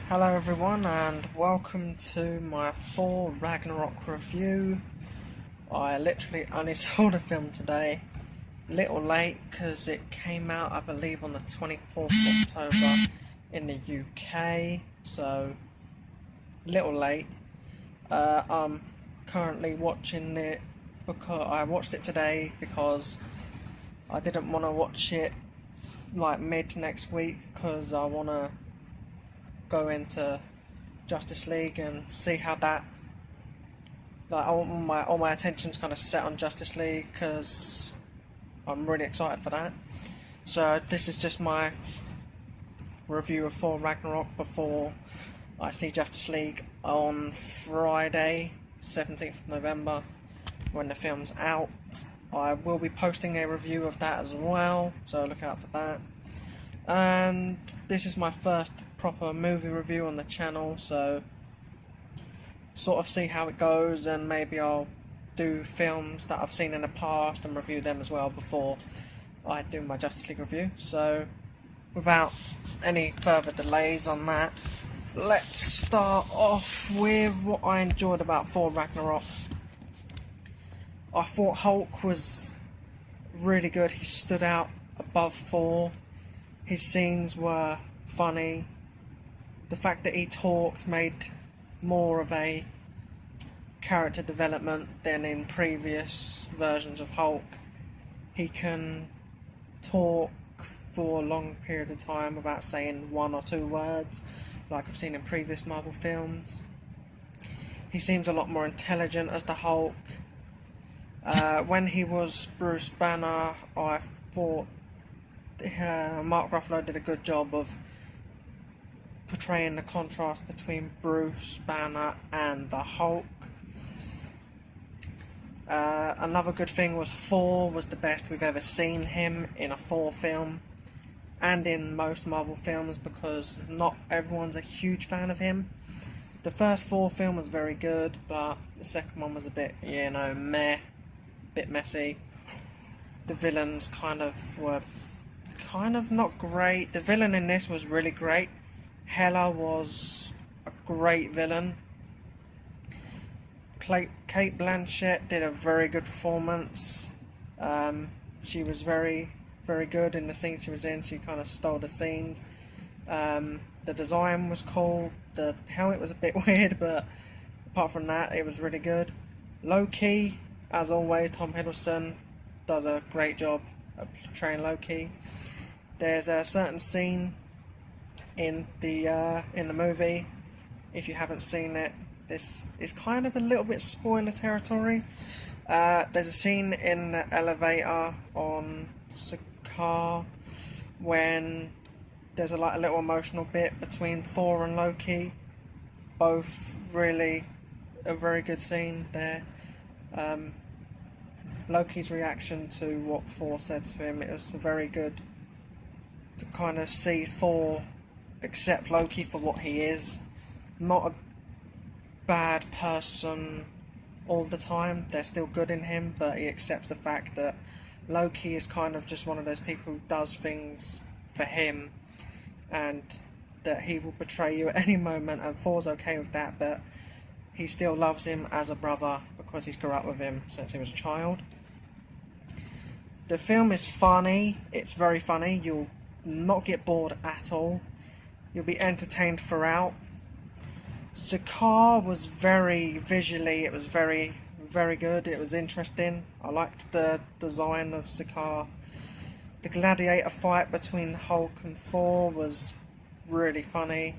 Hello everyone and welcome to my Thor Ragnarok review. I literally only saw the film today, a little late because it came out I believe on the 24th of October in the UK, so a little late. I'm currently watching it because I watched it today because I didn't want to watch it like mid next week because I want to go into Justice League and see how that, like, all my attention's kind of set on Justice League because I'm really excited for that. So this is just my review of Thor Ragnarok before I see Justice League on Friday 17th of November when the film's out. I will be posting a review of that as well, so look out for that. And this is my first proper movie review on the channel, so sort of see how it goes, and maybe I'll do films that I've seen in the past and review them as well before I do my Justice League review. So without any further delays on that, let's start off with what I enjoyed about Thor Ragnarok. I thought Hulk was really good. He stood out above Thor. His scenes were funny. The fact that he talked made more of a character development than in previous versions of Hulk. He can talk for a long period of time without saying one or two words, like I've seen in previous Marvel films. He seems a lot more intelligent as the Hulk. When he was Bruce Banner, I thought Mark Ruffalo did a good job of portraying the contrast between Bruce Banner and the Hulk. Another good thing was Thor was the best we've ever seen him in a Thor film and in most Marvel films, because not everyone's a huge fan of him. The first Thor film was very good, but the second one was a bit, meh, bit messy. The villains were not great. The villain in this was really great. Hela was a great villain. Kate Blanchett did a very good performance. She was very, very good in the scene she was in. She kind of stole the scenes. The design was cool. The helmet was a bit weird, but apart from that, it was really good. Loki, as always, Tom Hiddleston does a great job of portraying Loki. There's a certain scene in the movie, if you haven't seen it, this is kind of a little bit spoiler territory. There's a scene in the elevator on Sakaar when there's a little emotional bit between Thor and Loki. Both really a very good scene there. Loki's reaction to what Thor said to him, it was very good to kind of see Thor accept Loki for what he is. Not a bad person all the time, there's still good in him, but he accepts the fact that Loki is kind of just one of those people who does things for him, and that he will betray you at any moment, and Thor's okay with that, but he still loves him as a brother because he's grew up with him since he was a child. The film is funny, it's very funny, you'll not get bored at all. You'll be entertained throughout. Sakaar was very visually, it was very, very good. It was interesting. I liked the design of Sakaar. The gladiator fight between Hulk and Thor was really funny.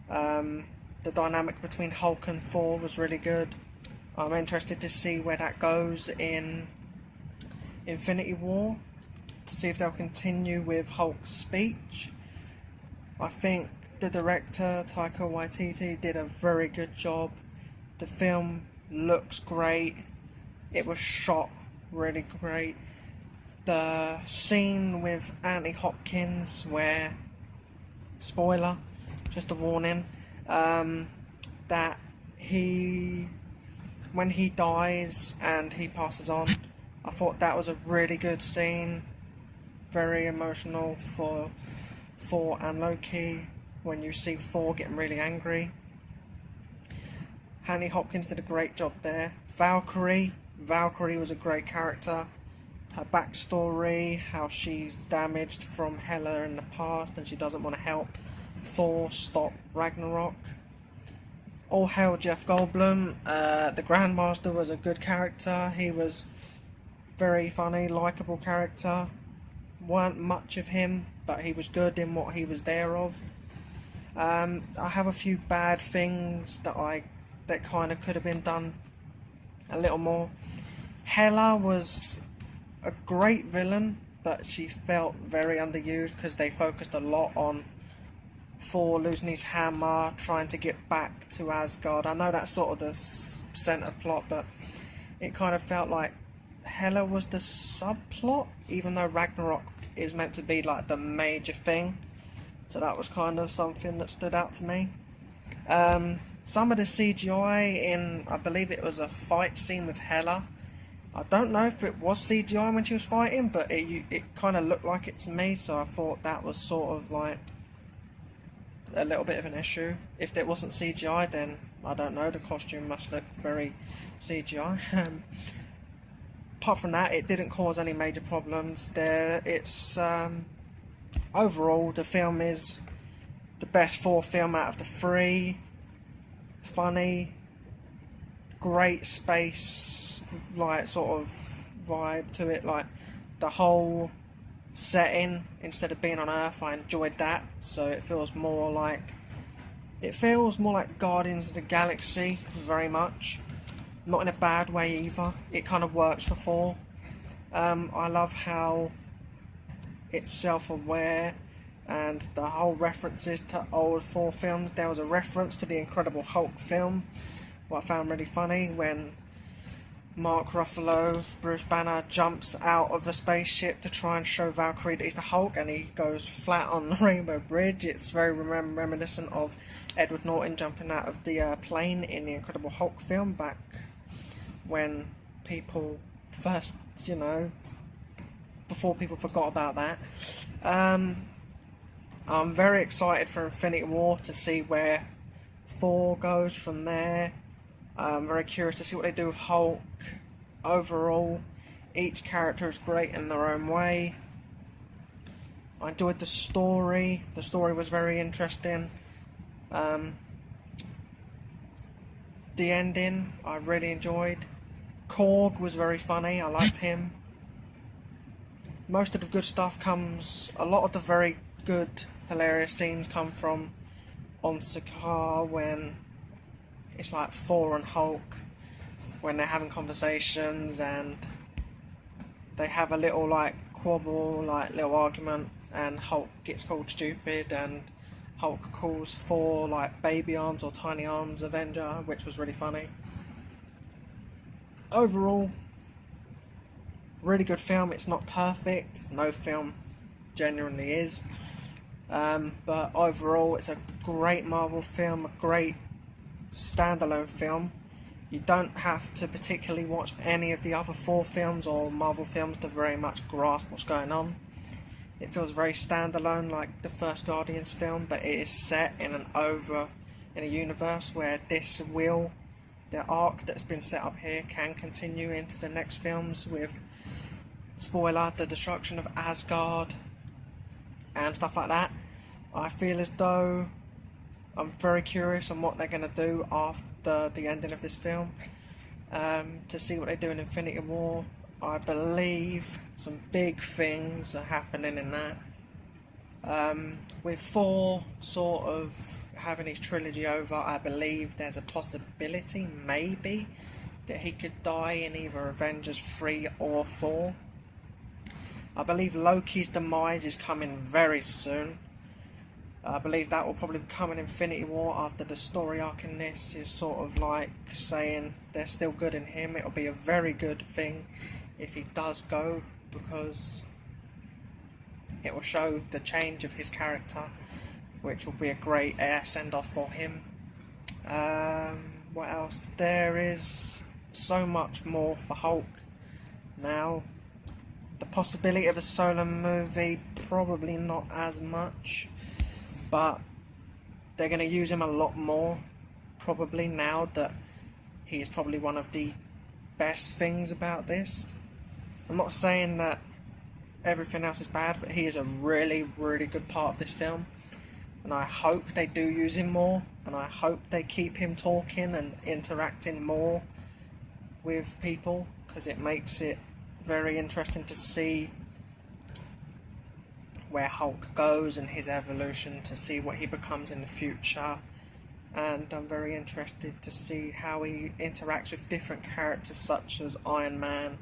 The dynamic between Hulk and Thor was really good. I'm interested to see where that goes in Infinity War, to see if they'll continue with Hulk's speech. I think the director, Taika Waititi, did a very good job. The film looks great. It was shot really great. The scene with Anthony Hopkins where, spoiler, just a warning, that when he dies and he passes on, I thought that was a really good scene. Very emotional for Thor and Loki. when you see Thor getting really angry. Anthony Hopkins did a great job there. Valkyrie was a great character. Her backstory, how she's damaged from Hela in the past and she doesn't want to help Thor stop Ragnarok. All hail Jeff Goldblum. The Grandmaster was a good character. He was very funny, likeable character. Weren't much of him, but he was good in what he was there of. I have a few bad things that kind of could have been done a little more. Hela was a great villain, but she felt very underused because they focused a lot on Thor losing his hammer, trying to get back to Asgard. I know that's sort of the centre plot, but it kind of felt like Hela was the subplot, even though Ragnarok is meant to be like the major thing. So that was kind of something that stood out to me. Some of the CGI in, I believe it was a fight scene with Hela. I don't know if it was CGI when she was fighting, but it kind of looked like it to me, so I thought that was sort of like a little bit of an issue. If it wasn't CGI, then I don't know, the costume must look very CGI. Apart from that, it didn't cause any major problems. Overall, the film is the best Thor film out of the three. Funny, great space, like sort of vibe to it. Like the whole setting, instead of being on Earth, I enjoyed that. So it feels more like Guardians of the Galaxy, very much. Not in a bad way either. It kind of works for Thor. I love how it's self-aware, and the whole references to old Thor films. There was a reference to the Incredible Hulk film, what I found really funny, when Mark Ruffalo, Bruce Banner, jumps out of a spaceship to try and show Valkyrie that he's the Hulk, and he goes flat on the Rainbow Bridge. It's very reminiscent of Edward Norton jumping out of the plane in the Incredible Hulk film back when people first, before people forgot about that. I'm very excited for Infinity War to see where Thor goes from there. I'm very curious to see what they do with Hulk. Overall, each character is great in their own way. I enjoyed the story. The story was very interesting. The ending I really enjoyed. Korg was very funny. I liked him. Most of the good stuff a lot of the very good, hilarious scenes come from on Sakaar, when it's like Thor and Hulk, when they're having conversations and they have a little quabble, little argument, and Hulk gets called stupid and Hulk calls Thor baby arms or tiny arms Avenger, which was really funny. Overall, really good film. It's not perfect. No film genuinely is. But overall, it's a great Marvel film, a great standalone film. You don't have to particularly watch any of the other Thor films or Marvel films to very much grasp what's going on. It feels very standalone, like the first Guardians film, but it is set in a universe where the arc that's been set up here can continue into the next films with, spoiler, the destruction of Asgard and stuff like that. I feel as though I'm very curious on what they're going to do after the ending of this film, to see what they do in Infinity War. I believe some big things are happening in that. With Thor sort of having his trilogy over, I believe there's a possibility, maybe, that he could die in either Avengers 3 or 4. I believe Loki's demise is coming very soon. I believe that will probably come in Infinity War after the story arc in this is sort of saying they're still good in him. It'll be a very good thing if he does go, because it will show the change of his character, which will be a great send-off for him. What else? There is so much more for Hulk now. The possibility of a solo movie, probably not as much, but they're going to use him a lot more, probably, now that he is probably one of the best things about this. I'm not saying that everything else is bad, but he is a really, really good part of this film. And I hope they do use him more, and I hope they keep him talking and interacting more with people, because it makes it very interesting to see where Hulk goes and his evolution, to see what he becomes in the future. And I'm very interested to see how he interacts with different characters such as Iron Man.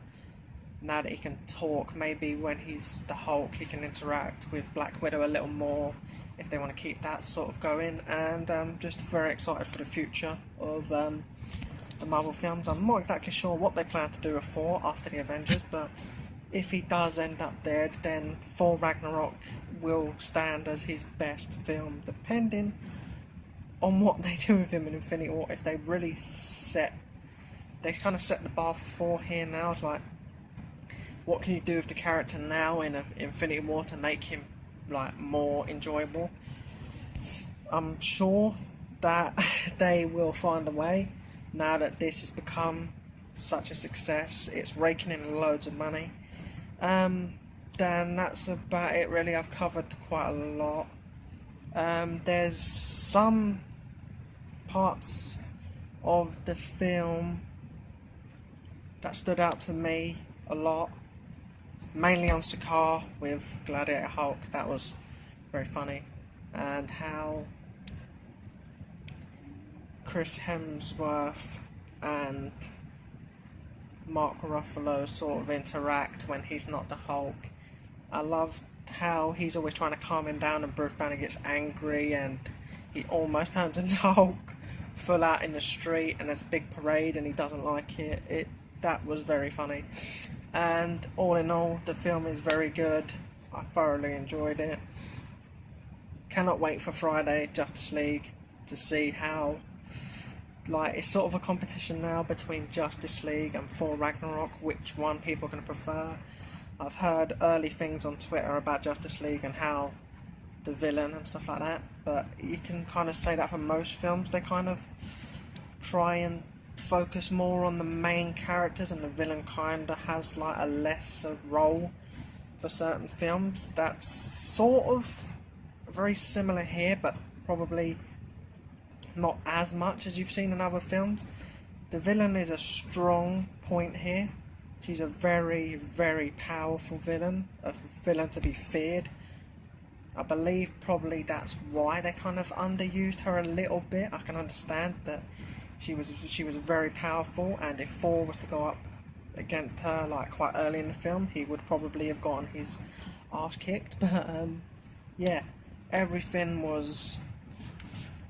Now that he can talk, maybe when he's the Hulk he can interact with Black Widow a little more, if they want to keep that sort of going. And I'm just very excited for the future of the Marvel films. I'm not exactly sure what they plan to do with Thor after the Avengers, but if he does end up dead, then Thor Ragnarok will stand as his best film, depending on what they do with him in Infinity War. If they really they kind of set the bar for Thor here now. It's like, what can you do with the character now in Infinity War to make him like more enjoyable? I'm sure that they will find a way, now that this has become such a success. It's raking in loads of money. Then that's about it really. I've covered quite a lot. There's some parts of the film that stood out to me a lot, mainly on Sakaar with Gladiator Hulk. That was very funny. And how Chris Hemsworth and Mark Ruffalo sort of interact when he's not the Hulk. I love how he's always trying to calm him down, and Bruce Banner gets angry and he almost turns into Hulk full out in the street, and there's a big parade and he doesn't like it. That was very funny. And all in all, the film is very good. I thoroughly enjoyed it. Cannot wait for Friday, Justice League, to see how, like, it's sort of a competition now between Justice League and Thor Ragnarok, which one people are going to prefer. I've heard early things on Twitter about Justice League and how the villain and stuff like that, but you can kind of say that for most films. They kind of try and focus more on the main characters, and the villain kind of has like a lesser role for certain films. That's sort of very similar here, but probably not as much as you've seen in other films. The villain is a strong point here. She's a very, very powerful villain, a villain to be feared. I believe probably that's why they kind of underused her a little bit. I can understand that she was very powerful, and if Thor was to go up against her like quite early in the film, he would probably have gotten his arse kicked. But yeah, everything was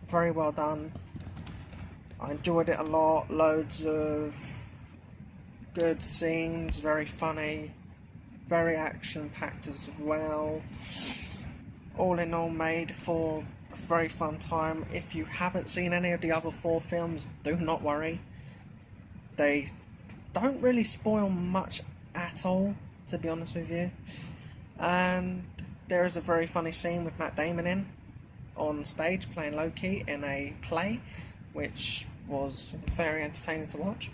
very well done. I enjoyed it a lot. Loads of good scenes, very funny, very action-packed as well. All in all, made for a very fun time. If you haven't seen any of the other Thor films, do not worry. They don't really spoil much at all, to be honest with you. And there is a very funny scene with Matt Damon on stage playing Loki in a play, which was very entertaining to watch.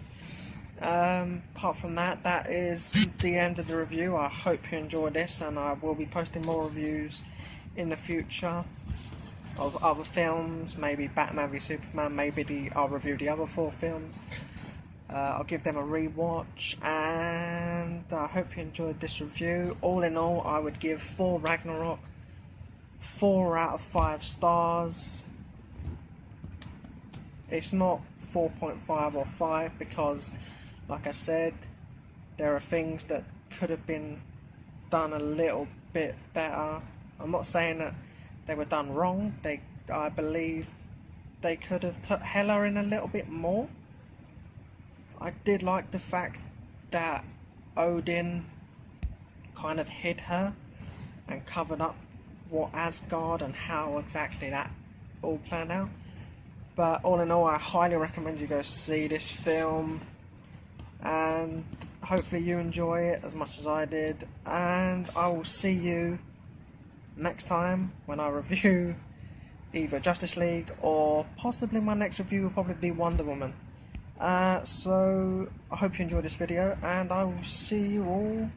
Apart from that, that is the end of the review. I hope you enjoyed this, and I will be posting more reviews in the future of other films, maybe Batman v Superman, maybe I'll review the other 4 films. I'll give them a rewatch, and I hope you enjoyed this review. All in all, I would give Thor Ragnarok 4 out of 5 stars. It's not 4.5 or 5 because, like I said, there are things that could have been done a little bit better. I'm not saying that they were done wrong. I believe they could have put Hela in a little bit more. I did like the fact that Odin kind of hid her and covered up what Asgard and how exactly that all planned out. But all in all, I highly recommend you go see this film, and hopefully you enjoy it as much as I did. And I will see you next time when I review either Justice League or possibly my next review will probably be Wonder Woman. So I hope you enjoyed this video, and I will see you all